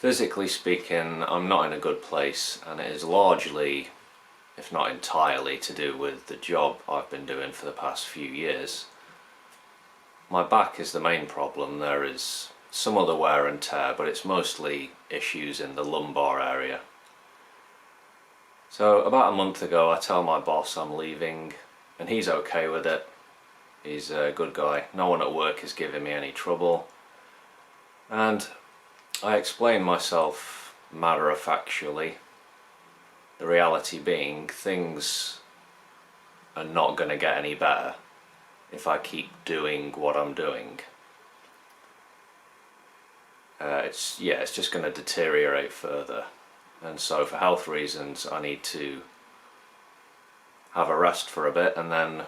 Physically speaking, I'm not in a good place, and it is largely, if not entirely, to do with the job I've been doing for the past few years. My back is the main problem. There is some other wear and tear, but it's mostly issues in the lumbar area. So about a month ago I tell my boss I'm leaving, and he's okay with it. He's a good guy. No one at work is giving me any trouble. And I explain myself matter-of-factually, the reality being things are not going to get any better if I keep doing what I'm doing. It's just going to deteriorate further, and so for health reasons I need to have a rest for a bit and then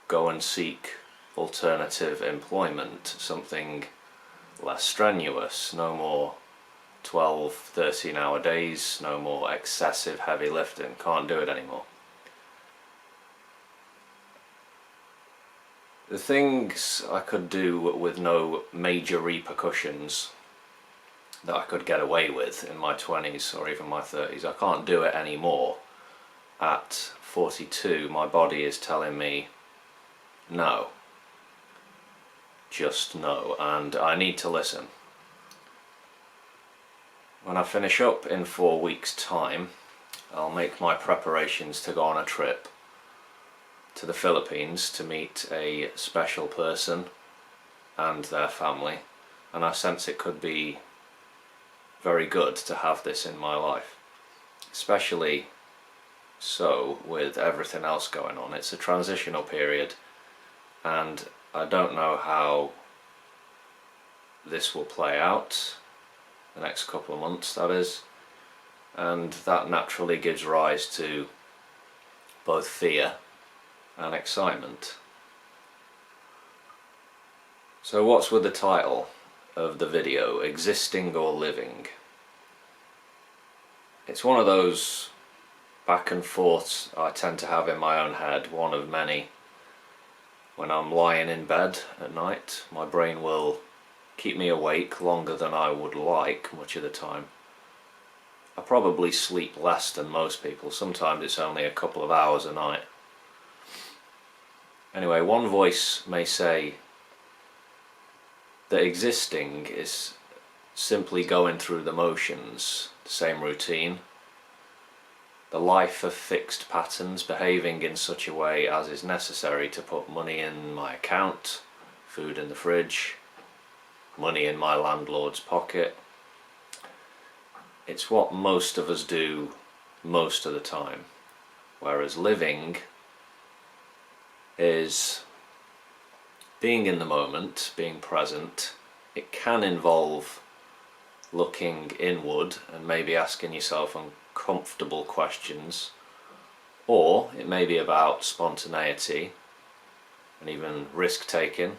go and seek alternative employment, something less strenuous, no more 12, 13 hour days, no more excessive heavy lifting. Can't do it anymore. The things I could do with no major repercussions that I could get away with in my 20s or even my 30s, I can't do it anymore. At 42, my body is telling me no. Just no, and I need to listen. When I finish up in 4 weeks' time, I'll make my preparations to go on a trip to the Philippines to meet a special person and their family, and I sense it could be very good to have this in my life, especially so with everything else going on. It's a transitional period, and I don't know how this will play out, the next couple of months that is, and that naturally gives rise to both fear and excitement. So what's with the title of the video, Existing or Living? It's one of those back and forths I tend to have in my own head, one of many. When I'm lying in bed at night, my brain will keep me awake longer than I would like much of the time. I probably sleep less than most people. Sometimes it's only a couple of hours a night. Anyway, one voice may say that existing is simply going through the motions, the same routine, the life of fixed patterns, behaving in such a way as is necessary to put money in my account, food in the fridge, money in my landlord's pocket. It's what most of us do most of the time, whereas living is being in the moment, being present. It can involve looking inward and maybe asking yourself uncomfortable questions, or it may be about spontaneity and even risk taking,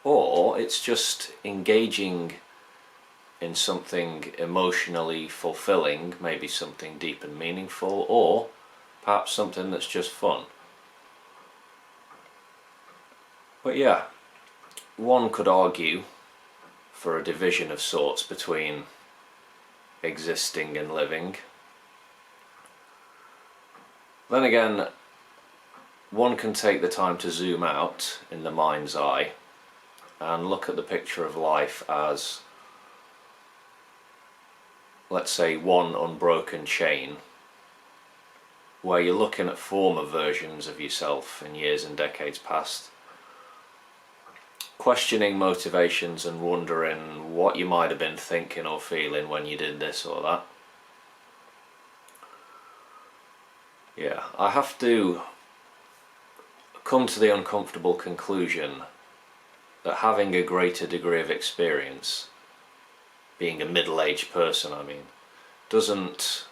or it's just engaging in something emotionally fulfilling, maybe something deep and meaningful, or perhaps something that's just fun. But yeah, one could argue for a division of sorts between existing and living. Then again, one can take the time to zoom out in the mind's eye and look at the picture of life as, let's say, one unbroken chain, where you're looking at former versions of yourself in years and decades past, questioning motivations and wondering what you might have been thinking or feeling when you did this or that. Yeah, I have to come to the uncomfortable conclusion that having a greater degree of experience, being a middle-aged person I mean, doesn't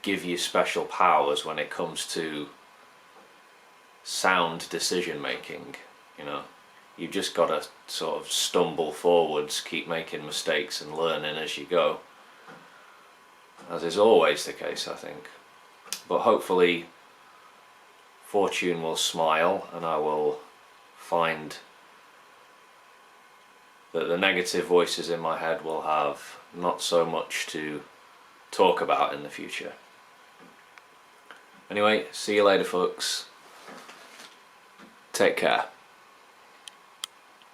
give you special powers when it comes to sound decision making, you know. You've just got to sort of stumble forwards, keep making mistakes and learning as you go, as is always the case, I think. But hopefully fortune will smile and I will find that the negative voices in my head will have not so much to talk about in the future. Anyway, see you later folks. Take care.